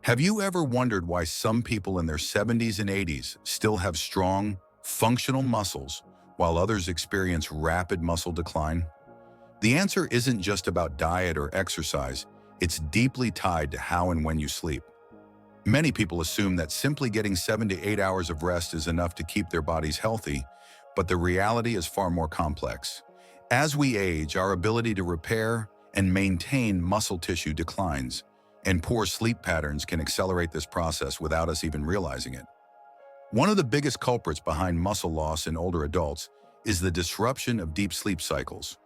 Have you ever wondered why some people in their 70s and 80s still have strong, functional muscles, while others experience rapid muscle decline? The answer isn't just about diet or exercise, it's deeply tied to how and when you sleep. Many people assume that simply getting 7 to 8 hours of rest is enough to keep their bodies healthy, but the reality is far more complex. As we age, our ability to repair and maintain muscle tissue declines, and poor sleep patterns can accelerate this process without us even realizing it. One of the biggest culprits behind muscle loss in older adults is the disruption of deep sleep cycles,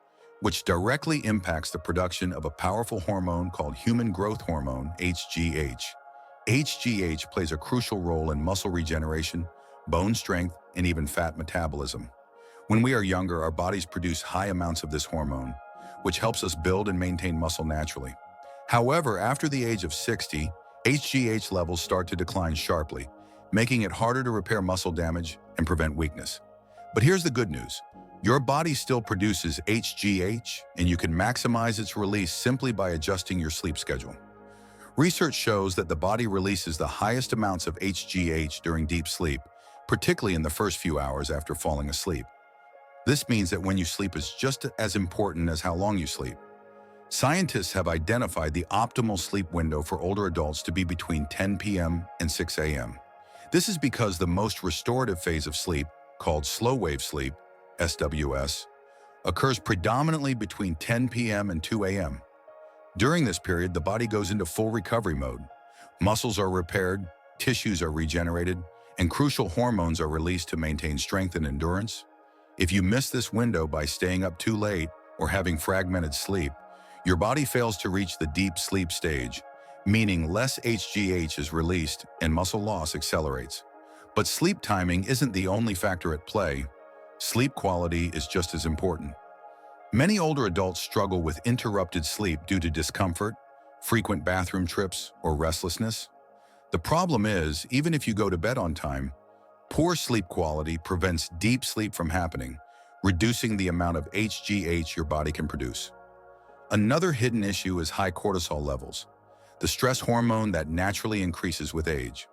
which directly impacts the production of a powerful hormone called human growth hormone, HGH. HGH plays a crucial role in muscle regeneration, bone strength, and even fat metabolism. When we are younger, our bodies produce high amounts of this hormone, which helps us build and maintain muscle naturally. However, after the age of 60, HGH levels start to decline sharply, making it harder to repair muscle damage and prevent weakness. But here's the good news. Your body still produces HGH, and you can maximize its release simply by adjusting your sleep schedule. Research shows that the body releases the highest amounts of HGH during deep sleep, particularly in the first few hours after falling asleep. This means that when you sleep is just as important as how long you sleep. Scientists have identified the optimal sleep window for older adults to be between 10 p.m. and 6 a.m. This is because the most restorative phase of sleep, called slow wave sleep, SWS, occurs predominantly between 10 p.m. and 2 a.m. During this period, the body goes into full recovery mode. Muscles are repaired, tissues are regenerated, and crucial hormones are released to maintain strength and endurance. If you miss this window by staying up too late or having fragmented sleep, your body fails to reach the deep sleep stage, meaning less HGH is released and muscle loss accelerates. But sleep timing isn't the only factor at play. Sleep quality is just as important. Many older adults struggle with interrupted sleep due to discomfort, frequent bathroom trips, or restlessness. The problem is, even if you go to bed on time, poor sleep quality prevents deep sleep from happening, reducing the amount of HGH your body can produce. Another hidden issue is high cortisol levels, the stress hormone that naturally increases with age.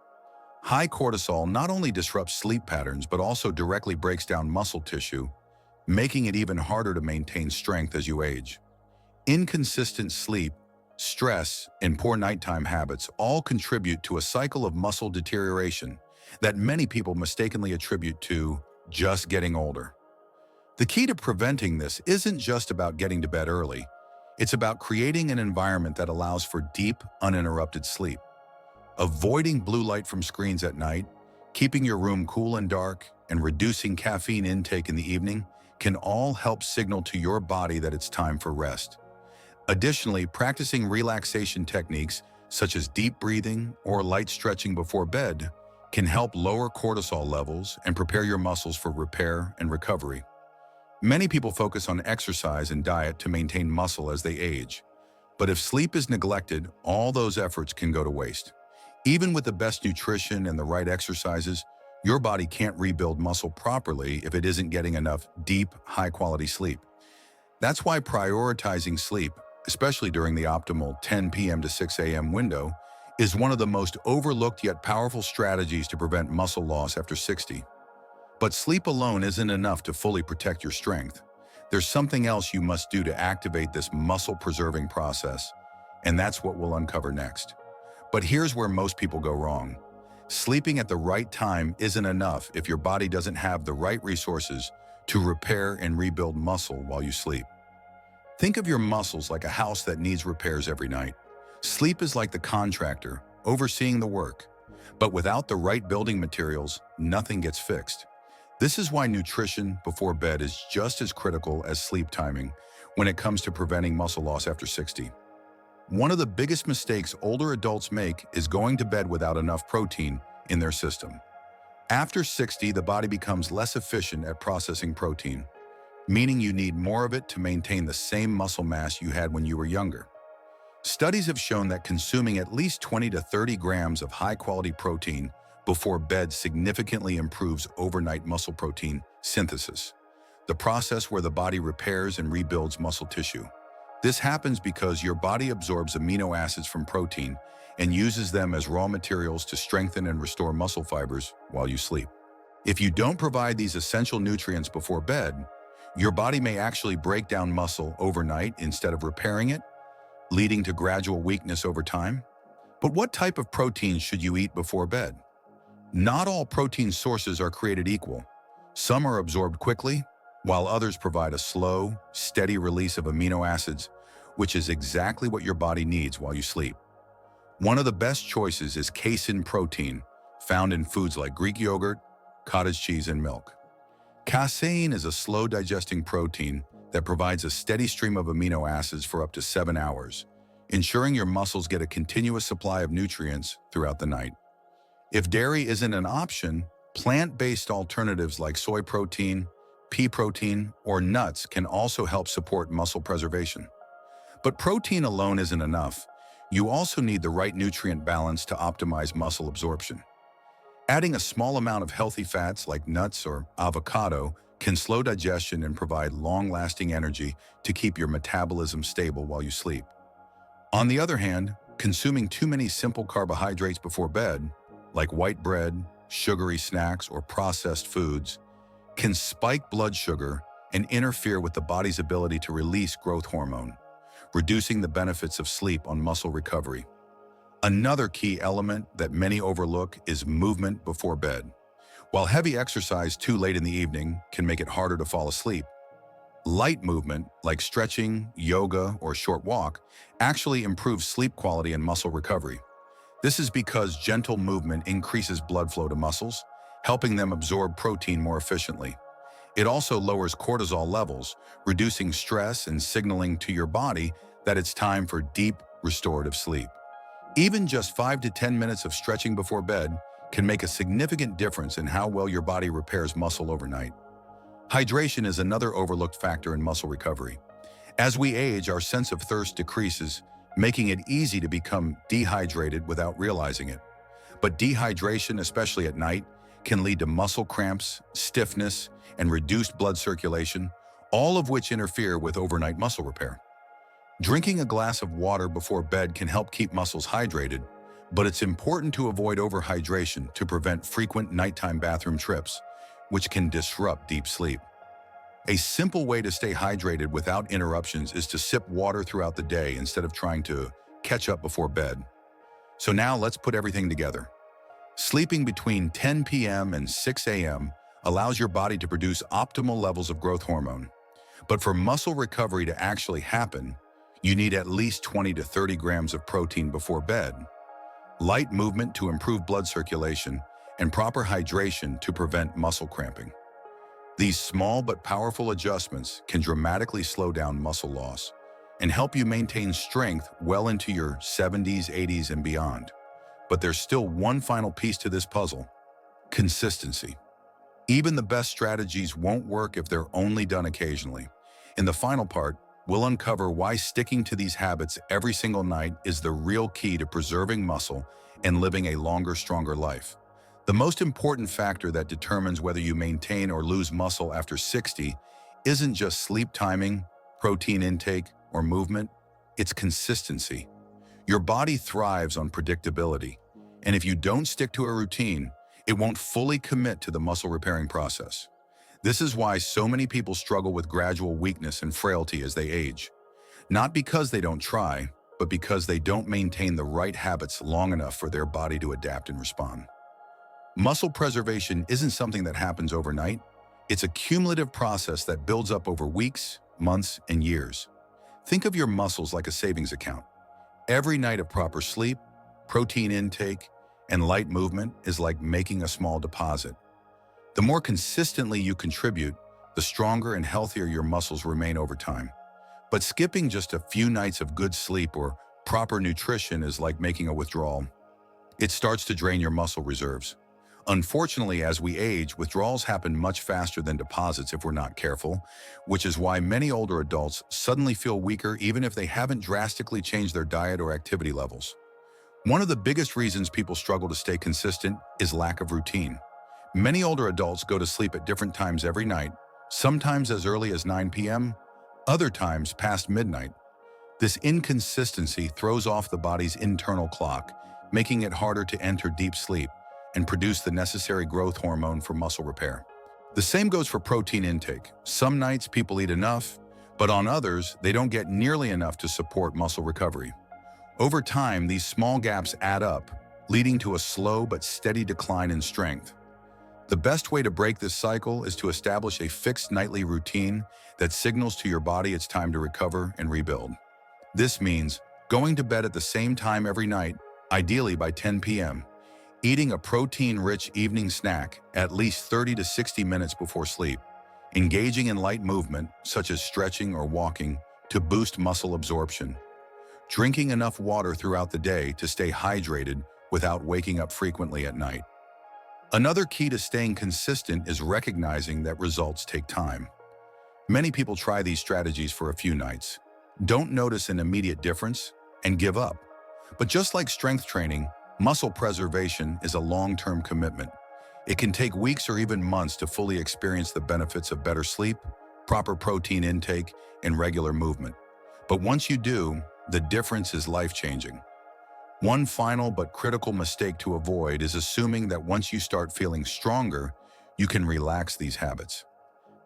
High cortisol not only disrupts sleep patterns but also directly breaks down muscle tissue, making it even harder to maintain strength as you age. Inconsistent sleep, stress, and poor nighttime habits all contribute to a cycle of muscle deterioration that many people mistakenly attribute to just getting older. The key to preventing this isn't just about getting to bed early. It's about creating an environment that allows for deep, uninterrupted sleep. Avoiding blue light from screens at night, keeping your room cool and dark, and reducing caffeine intake in the evening can all help signal to your body that it's time for rest. Additionally, practicing relaxation techniques such as deep breathing or light stretching before bed can help lower cortisol levels and prepare your muscles for repair and recovery. Many people focus on exercise and diet to maintain muscle as they age. But if sleep is neglected, all those efforts can go to waste. Even with the best nutrition and the right exercises, your body can't rebuild muscle properly if it isn't getting enough deep, high-quality sleep. That's why prioritizing sleep, especially during the optimal 10 p.m. to 6 a.m. window, is one of the most overlooked yet powerful strategies to prevent muscle loss after 60. But sleep alone isn't enough to fully protect your strength. There's something else you must do to activate this muscle-preserving process, and that's what we'll uncover next. But here's where most people go wrong. Sleeping at the right time isn't enough if your body doesn't have the right resources to repair and rebuild muscle while you sleep. Think of your muscles like a house that needs repairs every night. Sleep is like the contractor, overseeing the work. But without the right building materials, nothing gets fixed. This is why nutrition before bed is just as critical as sleep timing when it comes to preventing muscle loss after 60. One of the biggest mistakes older adults make is going to bed without enough protein in their system. After 60, the body becomes less efficient at processing protein, meaning you need more of it to maintain the same muscle mass you had when you were younger. Studies have shown that consuming at least 20 to 30 grams of high-quality protein before bed significantly improves overnight muscle protein synthesis, the process where the body repairs and rebuilds muscle tissue. This happens because your body absorbs amino acids from protein and uses them as raw materials to strengthen and restore muscle fibers while you sleep. If you don't provide these essential nutrients before bed, your body may actually break down muscle overnight instead of repairing it, leading to gradual weakness over time. But what type of protein should you eat before bed? Not all protein sources are created equal. Some are absorbed quickly, while others provide a slow, steady release of amino acids, which is exactly what your body needs while you sleep. One of the best choices is casein protein, found in foods like Greek yogurt, cottage cheese, and milk. Casein is a slow-digesting protein that provides a steady stream of amino acids for up to 7 hours, ensuring your muscles get a continuous supply of nutrients throughout the night. If dairy isn't an option, plant-based alternatives like soy protein, pea protein, or nuts can also help support muscle preservation. But protein alone isn't enough. You also need the right nutrient balance to optimize muscle absorption. Adding a small amount of healthy fats like nuts or avocado can slow digestion and provide long-lasting energy to keep your metabolism stable while you sleep. On the other hand, consuming too many simple carbohydrates before bed, like white bread, sugary snacks, or processed foods, can spike blood sugar and interfere with the body's ability to release growth hormone, reducing the benefits of sleep on muscle recovery. Another key element that many overlook is movement before bed. While heavy exercise too late in the evening can make it harder to fall asleep, light movement, like stretching, yoga, or short walk, actually improves sleep quality and muscle recovery. This is because gentle movement increases blood flow to muscles, helping them absorb protein more efficiently. It also lowers cortisol levels, reducing stress and signaling to your body that it's time for deep, restorative sleep. Even just 5 to 10 minutes of stretching before bed can make a significant difference in how well your body repairs muscle overnight. Hydration is another overlooked factor in muscle recovery. As we age, our sense of thirst decreases, making it easy to become dehydrated without realizing it. But dehydration, especially at night, can lead to muscle cramps, stiffness, and reduced blood circulation, all of which interfere with overnight muscle repair. Drinking a glass of water before bed can help keep muscles hydrated, but it's important to avoid overhydration to prevent frequent nighttime bathroom trips, which can disrupt deep sleep. A simple way to stay hydrated without interruptions is to sip water throughout the day instead of trying to catch up before bed. So now let's put everything together. Sleeping between 10 p.m. and 6 a.m. allows your body to produce optimal levels of growth hormone. But for muscle recovery to actually happen, you need at least 20 to 30 grams of protein before bed, light movement to improve blood circulation, and proper hydration to prevent muscle cramping. These small but powerful adjustments can dramatically slow down muscle loss and help you maintain strength well into your 70s, 80s, and beyond. But there's still one final piece to this puzzle: consistency. Even the best strategies won't work if they're only done occasionally. In the final part, we'll uncover why sticking to these habits every single night is the real key to preserving muscle and living a longer, stronger life. The most important factor that determines whether you maintain or lose muscle after 60 isn't just sleep timing, protein intake, or movement, it's consistency. Your body thrives on predictability, and if you don't stick to a routine, it won't fully commit to the muscle repairing process. This is why so many people struggle with gradual weakness and frailty as they age. Not because they don't try, but because they don't maintain the right habits long enough for their body to adapt and respond. Muscle preservation isn't something that happens overnight. It's a cumulative process that builds up over weeks, months, and years. Think of your muscles like a savings account. Every night of proper sleep, protein intake, and light movement is like making a small deposit. The more consistently you contribute, the stronger and healthier your muscles remain over time. But skipping just a few nights of good sleep or proper nutrition is like making a withdrawal. It starts to drain your muscle reserves. Unfortunately, as we age, withdrawals happen much faster than deposits if we're not careful, which is why many older adults suddenly feel weaker even if they haven't drastically changed their diet or activity levels. One of the biggest reasons people struggle to stay consistent is lack of routine. Many older adults go to sleep at different times every night, sometimes as early as 9 p.m., other times past midnight. This inconsistency throws off the body's internal clock, making it harder to enter deep sleep and produce the necessary growth hormone for muscle repair. The same goes for protein intake. Some nights people eat enough, but on others, they don't get nearly enough to support muscle recovery. Over time, these small gaps add up, leading to a slow but steady decline in strength. The best way to break this cycle is to establish a fixed nightly routine that signals to your body it's time to recover and rebuild. This means going to bed at the same time every night, ideally by 10 p.m., eating a protein-rich evening snack at least 30 to 60 minutes before sleep, engaging in light movement, such as stretching or walking, to boost muscle absorption, drinking enough water throughout the day to stay hydrated without waking up frequently at night. Another key to staying consistent is recognizing that results take time. Many people try these strategies for a few nights, don't notice an immediate difference, and give up. But just like strength training, muscle preservation is a long-term commitment. It can take weeks or even months to fully experience the benefits of better sleep, proper protein intake, and regular movement. But once you do, the difference is life-changing. One final but critical mistake to avoid is assuming that once you start feeling stronger, you can relax these habits.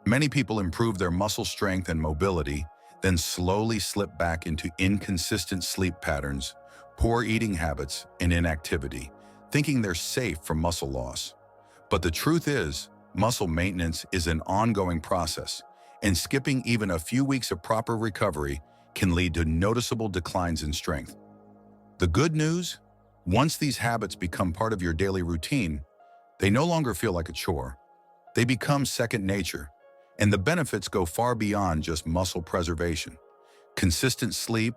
Many people improve their muscle strength and mobility, then slowly slip back into inconsistent sleep patterns, poor eating habits, and inactivity, thinking they're safe from muscle loss. But the truth is, muscle maintenance is an ongoing process, and skipping even a few weeks of proper recovery can lead to noticeable declines in strength. The good news? Once these habits become part of your daily routine, they no longer feel like a chore. They become second nature, and the benefits go far beyond just muscle preservation. Consistent sleep,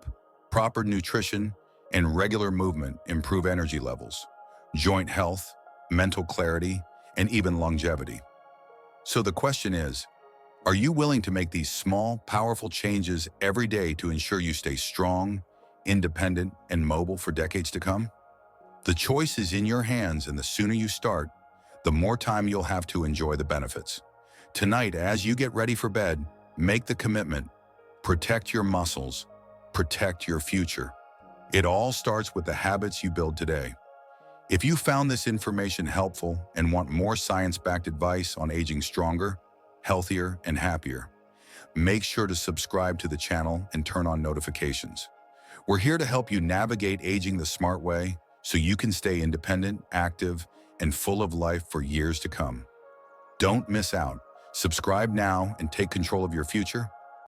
proper nutrition, and regular movement improve energy levels, joint health, mental clarity, and even longevity. So the question is, are you willing to make these small, powerful changes every day to ensure you stay strong, independent, and mobile for decades to come? The choice is in your hands, and the sooner you start, the more time you'll have to enjoy the benefits. Tonight, as you get ready for bed, make the commitment. Protect your muscles. Protect your future. It all starts with the habits you build today. If you found this information helpful and want more science-backed advice on aging stronger, healthier, and happier, make sure to subscribe to the channel and turn on notifications. We're here to help you navigate aging the smart way so you can stay independent, active, and full of life for years to come. Don't miss out. Subscribe now and take control of your future.